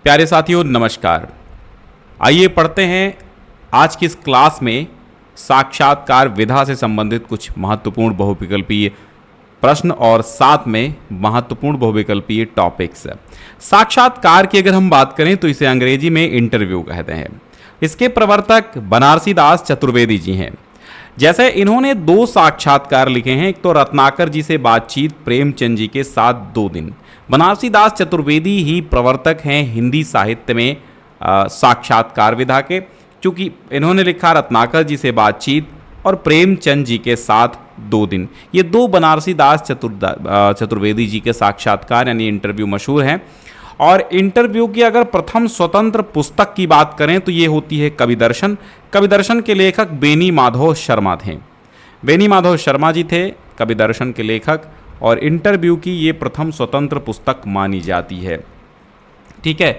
प्यारे साथियों नमस्कार। आइए पढ़ते हैं आज की इस क्लास में साक्षात्कार विधा से संबंधित कुछ महत्वपूर्ण बहुविकल्पीय प्रश्न और साथ में महत्वपूर्ण बहुविकल्पीय टॉपिक्स। साक्षात्कार की अगर हम बात करें तो इसे अंग्रेजी में इंटरव्यू कहते हैं। इसके प्रवर्तक बनारसी दास चतुर्वेदी जी हैं। जैसे इन्होंने 2 साक्षात्कार लिखे हैं, एक तो रत्नाकर जी से बातचीत, प्रेमचंद जी के साथ 2 दिन। बनारसी दास चतुर्वेदी ही प्रवर्तक हैं हिंदी साहित्य में साक्षात्कार विधा के, क्योंकि इन्होंने लिखा रत्नाकर जी से बातचीत और प्रेमचंद जी के साथ 2 दिन। ये 2 बनारसी दास चतुर्वेदी जी के साक्षात्कार यानी इंटरव्यू मशहूर हैं। और इंटरव्यू की अगर प्रथम स्वतंत्र पुस्तक की बात करें तो ये होती है कवि दर्शन। कवि दर्शन के लेखक बेनी माधव शर्मा थे। बेनी माधव शर्मा जी थे कवि दर्शन के लेखक, और इंटरव्यू की ये प्रथम स्वतंत्र पुस्तक मानी जाती है। ठीक है,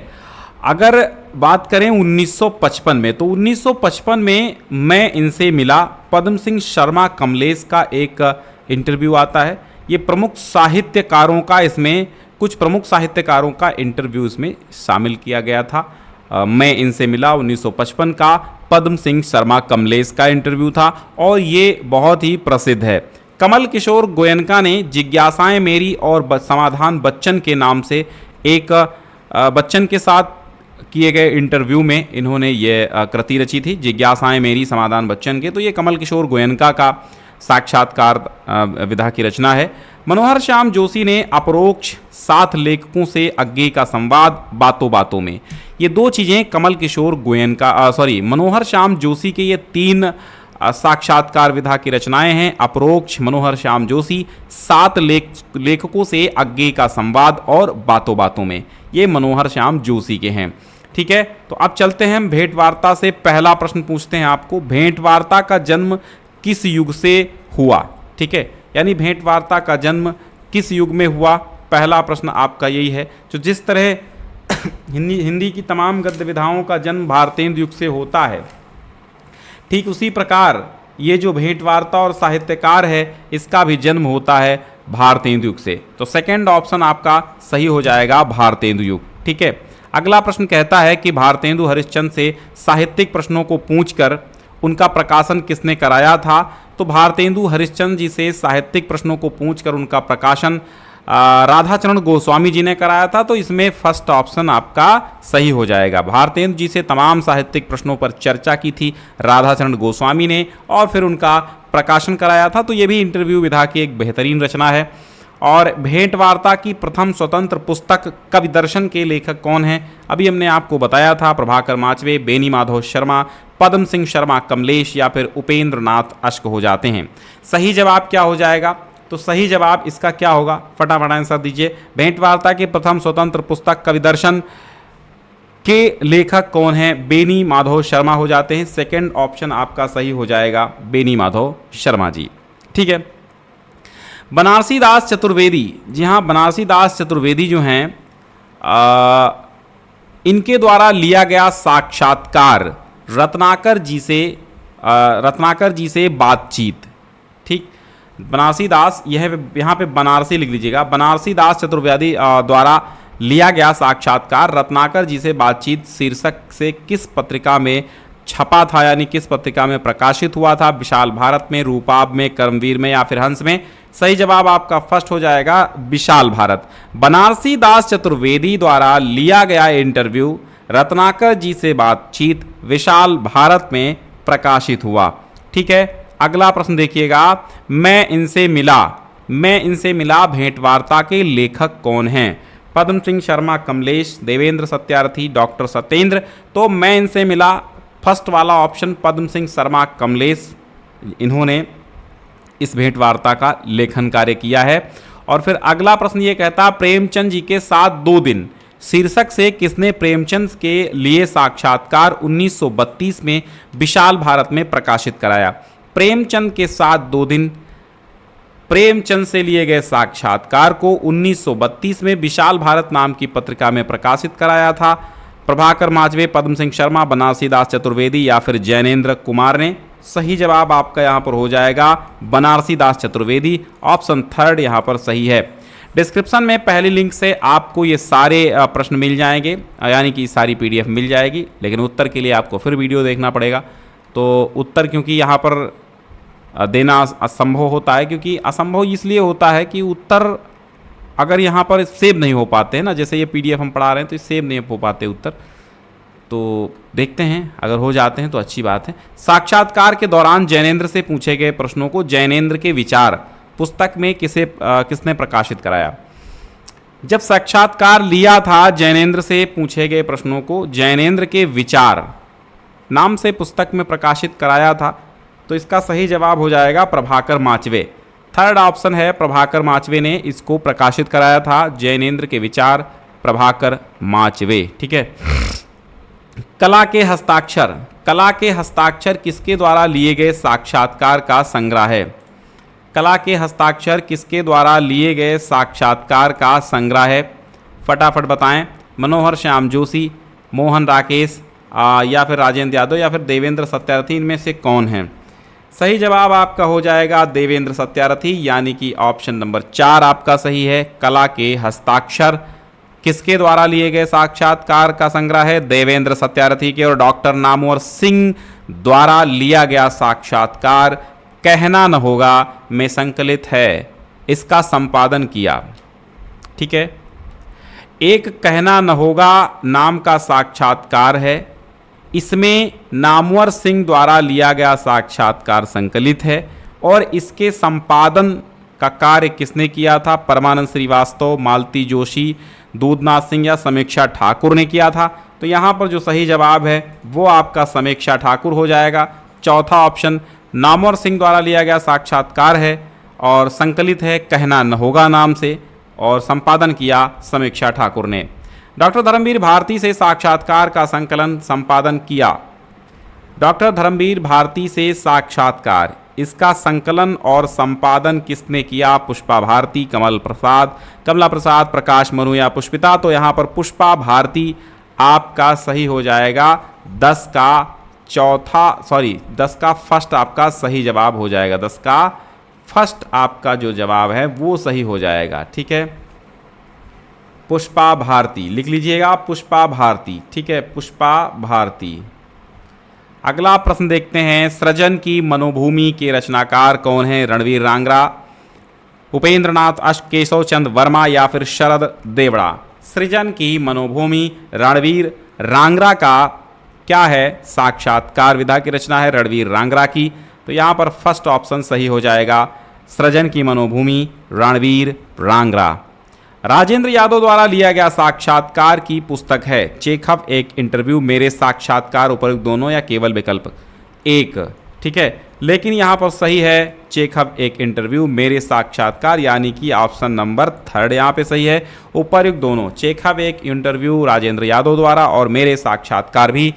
अगर बात करें 1955 में, तो 1955 में मैं इनसे मिला पद्म सिंह शर्मा कमलेश का एक इंटरव्यू आता है। ये प्रमुख साहित्यकारों का, इसमें कुछ प्रमुख साहित्यकारों का इंटरव्यू इसमें शामिल किया गया था। मैं इनसे मिला 1955 का पद्म सिंह शर्मा कमलेश का इंटरव्यू था और ये बहुत ही प्रसिद्ध है। कमल किशोर गोयनका ने जिज्ञासाएं मेरी और समाधान बच्चन के नाम से एक बच्चन के साथ किए गए इंटरव्यू में इन्होंने ये कृति रची थी, जिज्ञासाएं मेरी समाधान बच्चन के। तो ये कमल किशोर गोयनका का साक्षात्कार विधा की रचना है। मनोहर श्याम जोशी ने अपरोक्ष 7 लेखकों से आगे का संवाद बातों बातों में। ये 2 चीज़ें कमल किशोर गोयनका मनोहर श्याम जोशी के ये 3 साक्षात्कार विधा की रचनाएं हैं। अपरोक्ष मनोहर श्याम जोशी, 7 लेखकों से आगे का संवाद और बातों बातों में, ये मनोहर श्याम जोशी के हैं। ठीक है, तो अब चलते हैं हम भेंट वार्ता से। पहला प्रश्न पूछते हैं आपको, भेंट वार्ता का जन्म किस युग से हुआ? ठीक है, यानी भेंट वार्ता का जन्म किस युग में हुआ, पहला प्रश्न आपका यही है। तो जिस तरह हिंदी की तमाम गद्य विधाओं का जन्म भारतेंदु युग से होता है, ठीक उसी प्रकार ये जो भेंट वार्ता और साहित्यकार है इसका भी जन्म होता है भारतेंदु युग से। तो सेकंड ऑप्शन आपका सही हो जाएगा, भारतेंदु युग। ठीक है, अगला प्रश्न कहता है कि भारतेंदु हरिश्चंद्र से साहित्यिक प्रश्नों को पूछकर उनका प्रकाशन किसने कराया था? तो भारतेंदु हरिश्चंद्र जी से साहित्यिक प्रश्नों को पूछकर उनका प्रकाशन राधाचरण गोस्वामी जी ने कराया था। तो इसमें फर्स्ट ऑप्शन आपका सही हो जाएगा। भारतेंदु जी से तमाम साहित्यिक प्रश्नों पर चर्चा की थी राधाचरण गोस्वामी ने और फिर उनका प्रकाशन कराया था। तो ये भी इंटरव्यू विधा की एक बेहतरीन रचना है। और भेंट वार्ता की प्रथम स्वतंत्र पुस्तक कवि दर्शन के लेखक कौन हैं? अभी हमने आपको बताया था, प्रभाकर माचवे, बेनी माधव शर्मा, पद्म सिंह शर्मा कमलेश या फिर उपेंद्र नाथ अश्क हो जाते हैं। सही जवाब क्या हो जाएगा? तो सही जवाब इसका क्या होगा, फटाफट आंसर दीजिए। भेंट वार्ता की प्रथम स्वतंत्र पुस्तक कवि दर्शन के लेखक कौन हैं? बेनी माधव शर्मा हो जाते हैं। सेकंड ऑप्शन आपका सही हो जाएगा, बेनी माधव शर्मा जी। ठीक है, बनारसी दास चतुर्वेदी, जी हाँ, बनारसी दास चतुर्वेदी जो हैं इनके द्वारा लिया गया साक्षात्कार रत्नाकर जी से बातचीत। ठीक, बनारसी दास, यह यहाँ पे बनारसी लिख लीजिएगा, बनारसी दास चतुर्वेदी द्वारा लिया गया साक्षात्कार रत्नाकर जी से बातचीत शीर्षक से किस पत्रिका में छपा था, यानी किस पत्रिका में प्रकाशित हुआ था? विशाल भारत में, रूपाब में, कर्मवीर में या फिर हंस में? सही जवाब आपका फर्स्ट हो जाएगा, विशाल भारत। बनारसी दास चतुर्वेदी द्वारा लिया गया इंटरव्यू रत्नाकर जी से बातचीत विशाल भारत में प्रकाशित हुआ। ठीक है, अगला प्रश्न देखिएगा, मैं इनसे मिला भेंट वार्ता के लेखक कौन हैं? पद्म सिंह शर्मा कमलेश, देवेंद्र सत्यार्थी, डॉक्टर सत्येंद्र। तो मैं इनसे मिला, फर्स्ट वाला ऑप्शन पद्म सिंह शर्मा कमलेश, इन्होंने इस भेंट वार्ता का लेखन कार्य किया है। और फिर अगला प्रश्न ये कहता, प्रेमचंद जी के साथ 2 दिन शीर्षक से किसने प्रेमचंद के लिए साक्षात्कार 1932 में विशाल भारत में प्रकाशित कराया? प्रेमचंद के साथ 2 दिन, प्रेमचंद से लिए गए साक्षात्कार को 1932 में विशाल भारत नाम की पत्रिका में प्रकाशित कराया था प्रभाकर माचवे, पद्म सिंह शर्मा, बनारसी दास चतुर्वेदी या फिर जैनेन्द्र कुमार ने। सही जवाब आपका यहाँ पर हो जाएगा बनारसी दास चतुर्वेदी, ऑप्शन थर्ड यहाँ पर सही है। डिस्क्रिप्शन में पहली लिंक से आपको ये सारे प्रश्न मिल जाएंगे, यानी कि सारी PDF मिल जाएगी, लेकिन उत्तर के लिए आपको फिर वीडियो देखना पड़ेगा। तो उत्तर क्योंकि यहाँ पर देना असंभव होता है, क्योंकि असंभव इसलिए होता है कि उत्तर अगर यहाँ पर सेव नहीं हो पाते हैं ना, जैसे ये PDF हम पढ़ा रहे हैं तो सेव नहीं हो पाते उत्तर, तो देखते हैं अगर हो जाते हैं तो अच्छी बात है। साक्षात्कार के दौरान जैनेंद्र से पूछे गए प्रश्नों को जैनेंद्र के विचार पुस्तक में किसने प्रकाशित कराया? जब साक्षात्कार लिया था जैनेंद्र से पूछे गए प्रश्नों को जैनेंद्र के विचार नाम से पुस्तक में प्रकाशित कराया था, तो इसका सही जवाब हो जाएगा प्रभाकर माचवे। थर्ड ऑप्शन है, प्रभाकर माचवे ने इसको प्रकाशित कराया था, जैनेंद्र के विचार, प्रभाकर माचवे। ठीक है। कला के हस्ताक्षर, कला के हस्ताक्षर किसके द्वारा लिए गए साक्षात्कार का संग्रह है? कला के हस्ताक्षर किसके द्वारा लिए गए साक्षात्कार का संग्रह है? फटाफट बताएं। मनोहर श्याम जोशी, मोहन राकेश, या फिर राजेंद्र यादव, या फिर देवेंद्र सत्यार्थी, इनमें से कौन है? सही जवाब आपका हो जाएगा देवेंद्र सत्यार्थी, यानी कि ऑप्शन नंबर 4 आपका सही है। कला के हस्ताक्षर किसके द्वारा लिए गए साक्षात्कार का संग्रह है? देवेंद्र सत्यार्थी के और डॉक्टर नामवर सिंह द्वारा लिया गया साक्षात्कार कहना न होगा में संकलित है। इसका संपादन किया। ठीक है। एक कहना न होगा नाम का साक्षात्कार है, इसमें नामवर सिंह द्वारा लिया गया साक्षात्कार संकलित है, और इसके संपादन का कार्य किसने किया था? परमानंद श्रीवास्तव, मालती जोशी, दूधनाथ सिंह या समीक्षा ठाकुर ने किया था। तो यहाँ पर जो सही जवाब है वो आपका समीक्षा ठाकुर हो जाएगा। चौथा ऑप्शन नामवर सिंह द्वारा लिया गया साक्षात्कार है और संकलित है कहना न होगा नाम से, और संपादन किया समीक्षा ठाकुर ने। डॉक्टर धर्मवीर भारती से साक्षात्कार का संकलन संपादन किया। डॉक्टर धर्मवीर भारती से साक्षात्कार, इसका संकलन और संपादन किसने किया? पुष्पा भारती, कमला प्रसाद, प्रकाश मनु या पुष्पिता। तो यहाँ पर पुष्पा भारती आपका सही हो जाएगा। 10 का फर्स्ट आपका सही जवाब हो जाएगा। 10 का फर्स्ट आपका जो जवाब है वो सही हो जाएगा। ठीक है। पुष्पा भारती लिख लीजिएगा, पुष्पा भारती। ठीक है, पुष्पा भारती। अगला प्रश्न देखते हैं। सृजन की मनोभूमि के रचनाकार कौन हैं? रणवीर रांगरा, उपेंद्रनाथ अश्क, केशव चंद वर्मा या फिर शरद देवड़ा। सृजन की मनोभूमि रणवीर रांगरा का क्या है? साक्षात्कार विधा की रचना है रणवीर रांगरा की। तो यहाँ पर फर्स्ट ऑप्शन सही हो जाएगा। सृजन की मनोभूमि रणवीर रांगरा। राजेंद्र यादव द्वारा लिया गया साक्षात्कार की पुस्तक है चेखव एक इंटरव्यू, मेरे साक्षात्कार, उपयुक्त दोनों या केवल विकल्प एक। ठीक है, लेकिन यहाँ पर सही है चेखव एक इंटरव्यू, मेरे साक्षात्कार, यानी कि ऑप्शन नंबर 3 यहाँ पे सही है। उपयुक्त दोनों, चेखव एक इंटरव्यू राजेंद्र यादव द्वारा और मेरे साक्षात्कार भी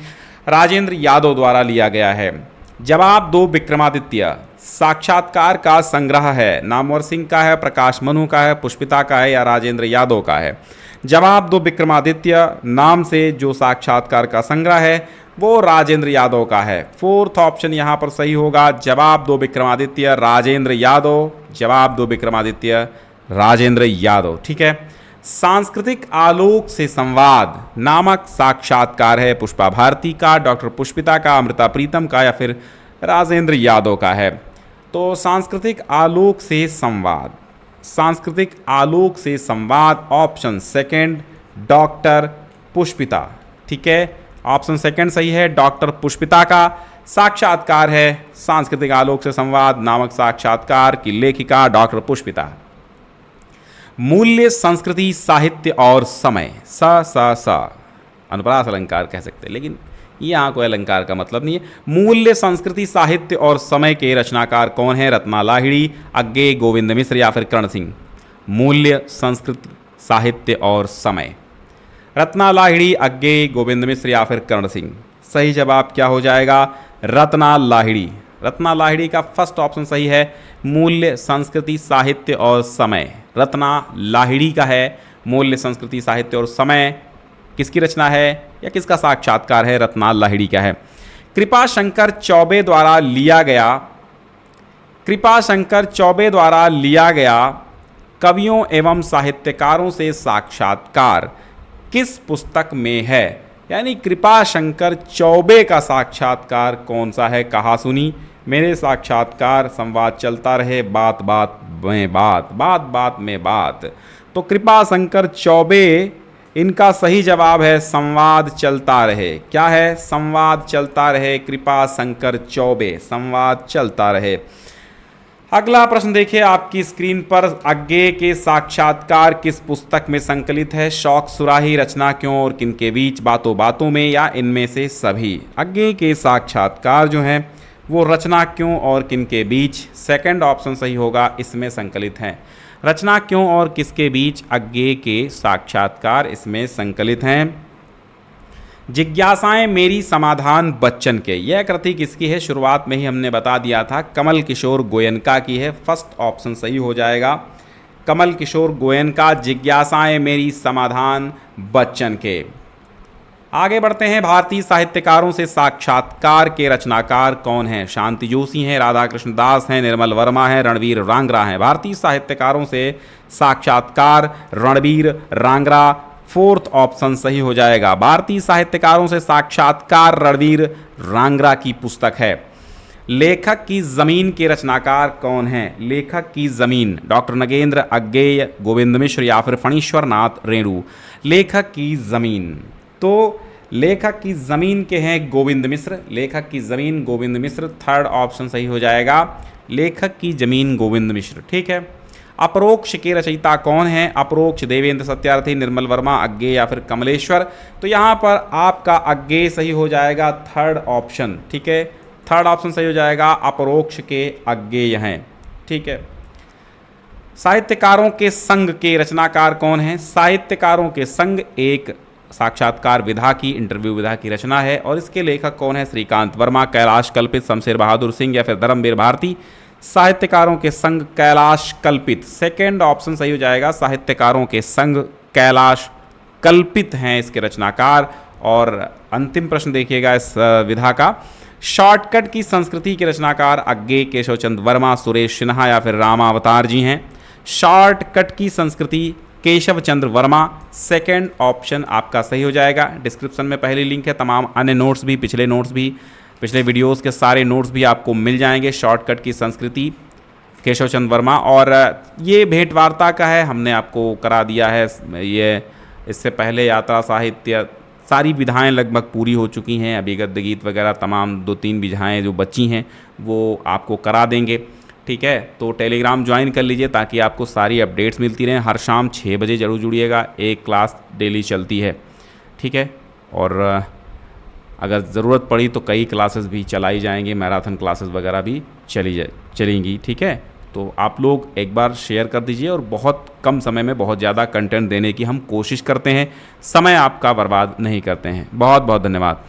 राजेंद्र यादव द्वारा लिया गया है। जवाब 2 विक्रमादित्य साक्षात्कार का संग्रह है। नामवर सिंह का है, प्रकाश मनु का है, पुष्पिता का है या राजेंद्र यादव का है? जवाब 2 विक्रमादित्य नाम से जो साक्षात्कार का संग्रह है वो राजेंद्र यादव का है। फोर्थ ऑप्शन यहाँ पर सही होगा। जवाब 2 विक्रमादित्य राजेंद्र यादव। जवाब 2 विक्रमादित्य राजेंद्र यादव। ठीक है। सांस्कृतिक आलोक से संवाद नामक साक्षात्कार है पुष्पा भारती का, डॉक्टर पुष्पिता का, अमृता प्रीतम का या फिर राजेंद्र यादव का है? तो सांस्कृतिक आलोक से संवाद, सांस्कृतिक आलोक से संवाद ऑप्शन सेकंड डॉक्टर पुष्पिता। ठीक है, ऑप्शन सेकंड सही है। डॉक्टर पुष्पिता का साक्षात्कार है सांस्कृतिक आलोक से संवाद नामक साक्षात्कार की लेखिका डॉक्टर पुष्पिता। मूल्य, संस्कृति, साहित्य और समय, स अनुप्रास अलंकार कह सकते हैं, लेकिन यहाँ कोई अलंकार का मतलब नहीं है। मूल्य, संस्कृति, साहित्य और समय के रचनाकार कौन है? रत्ना लाहिड़ी, अज्ञे, गोविंद मिश्र या फिर कर्ण सिंह? मूल्य, संस्कृति, साहित्य और समय, रत्ना लाहिड़ी, अज्ञे, गोविंद मिश्र या फिर कर्ण सिंह? सही जवाब क्या हो जाएगा? रत्ना लाहिड़ी। रत्ना लाहिड़ी का फर्स्ट ऑप्शन सही है। मूल्य, संस्कृति, साहित्य और समय रत्ना लाहिड़ी का है। मूल्य, संस्कृति, साहित्य और समय किसकी रचना है या किसका साक्षात्कार है? रत्ना लाहिड़ी का है। कृपाशंकर चौबे द्वारा लिया गया, कृपाशंकर चौबे द्वारा लिया गया कवियों एवं साहित्यकारों से साक्षात्कार किस पुस्तक में है? यानी कृपाशंकर चौबे का साक्षात्कार कौन सा है? कहा सुनी मेरे साक्षात्कार, संवाद चलता रहे, बात बात में बात, बात बात में बात। तो कृपाशंकर चौबे, इनका सही जवाब है संवाद चलता रहे। क्या है? संवाद चलता रहे। कृपाशंकर चौबे, संवाद चलता रहे। अगला प्रश्न देखिए आपकी स्क्रीन पर, अज्ञेय के साक्षात्कार किस पुस्तक में संकलित है? शौक सुराही, रचना क्यों और किनके बीच, बातों बातों में, या इनमें से सभी? अज्ञेय के साक्षात्कार जो हैं वो रचना क्यों और किनके बीच, सेकंड ऑप्शन सही होगा, इसमें संकलित हैं। रचना क्यों और किसके बीच अज्ञेय के साक्षात्कार इसमें संकलित हैं। जिज्ञासाएं मेरी समाधान बच्चन के, यह कृति किसकी है? शुरुआत में ही हमने बता दिया था, कमल किशोर गोयनका की है। फर्स्ट ऑप्शन सही हो जाएगा, कमल किशोर गोयनका, जिज्ञासाएं मेरी समाधान बच्चन के। आगे बढ़ते हैं, भारतीय साहित्यकारों से साक्षात्कार के रचनाकार कौन हैं? शांति जोशी हैं, राधा कृष्ण दास हैं, निर्मल वर्मा हैं, रणवीर रांगरा हैं। भारतीय साहित्यकारों से साक्षात्कार रणवीर रांगरा, फोर्थ ऑप्शन सही हो जाएगा। भारतीय साहित्यकारों से साक्षात्कार रणवीर रांगरा की पुस्तक है। लेखक की जमीन के रचनाकार कौन हैं? लेखक की जमीन, डॉक्टर नगेंद्र, अज्ञेय, गोविंद मिश्र या फिर फणीश्वर नाथ रेणु। लेखक की जमीन, तो लेखक की जमीन के हैं गोविंद मिश्र। लेखक की जमीन गोविंद मिश्र, थर्ड ऑप्शन सही हो जाएगा, लेखक की जमीन गोविंद मिश्र। ठीक है। अपरोक्ष के रचयिता कौन हैं? अपरोक्ष देवेंद्र सत्यार्थी, निर्मल वर्मा, अज्ञेय या फिर कमलेश्वर। तो यहाँ पर आपका अज्ञेय सही हो जाएगा, थर्ड ऑप्शन। ठीक है, थर्ड ऑप्शन सही हो जाएगा, अपरोक्ष के अज्ञेय हैं। ठीक है। साहित्यकारों के संघ के रचनाकार कौन हैं? साहित्यकारों के संघ एक साक्षात्कार विधा की, इंटरव्यू विधा की रचना है और इसके लेखक कौन है? श्रीकांत वर्मा, कैलाश कल्पित, शमशेर बहादुर सिंह या फिर धर्मवीर भारती। साहित्यकारों के संघ कैलाश कल्पित, सेकेंड ऑप्शन सही हो जाएगा, साहित्यकारों के संघ कैलाश कल्पित हैं इसके रचनाकार। और अंतिम प्रश्न देखिएगा इस विधा का, शॉर्टकट की संस्कृति के रचनाकार अज्ञेय, केशव चंद्र वर्मा, सुरेश सिन्हा या फिर रामावतार जी हैं। शॉर्टकट की संस्कृति केशव चंद्र वर्मा, सेकेंड ऑप्शन आपका सही हो जाएगा। डिस्क्रिप्शन में पहली लिंक है, तमाम अन्य नोट्स भी, पिछले नोट्स भी, पिछले वीडियोस के सारे नोट्स भी आपको मिल जाएंगे। शॉर्टकट की संस्कृति केशव चंद्र वर्मा, और ये भेंट वार्ता का है, हमने आपको करा दिया है। ये इससे पहले यात्रा साहित्य सारी विधाएं लगभग पूरी हो चुकी हैं, अभी गद्य गीत वगैरह तमाम 2-3 विधाएं जो बची हैं वो आपको करा देंगे। ठीक है, तो टेलीग्राम ज्वाइन कर लीजिए ताकि आपको सारी अपडेट्स मिलती रहें। हर शाम 6 बजे जरूर जुड़िएगा, एक क्लास डेली चलती है। ठीक है, और अगर ज़रूरत पड़ी तो कई क्लासेस भी चलाई जाएंगे, मैराथन क्लासेस वगैरह भी चलेंगी। ठीक है, तो आप लोग एक बार शेयर कर दीजिए, और बहुत कम समय में बहुत ज़्यादा कंटेंट देने की हम कोशिश करते हैं, समय आपका बर्बाद नहीं करते हैं। बहुत बहुत धन्यवाद।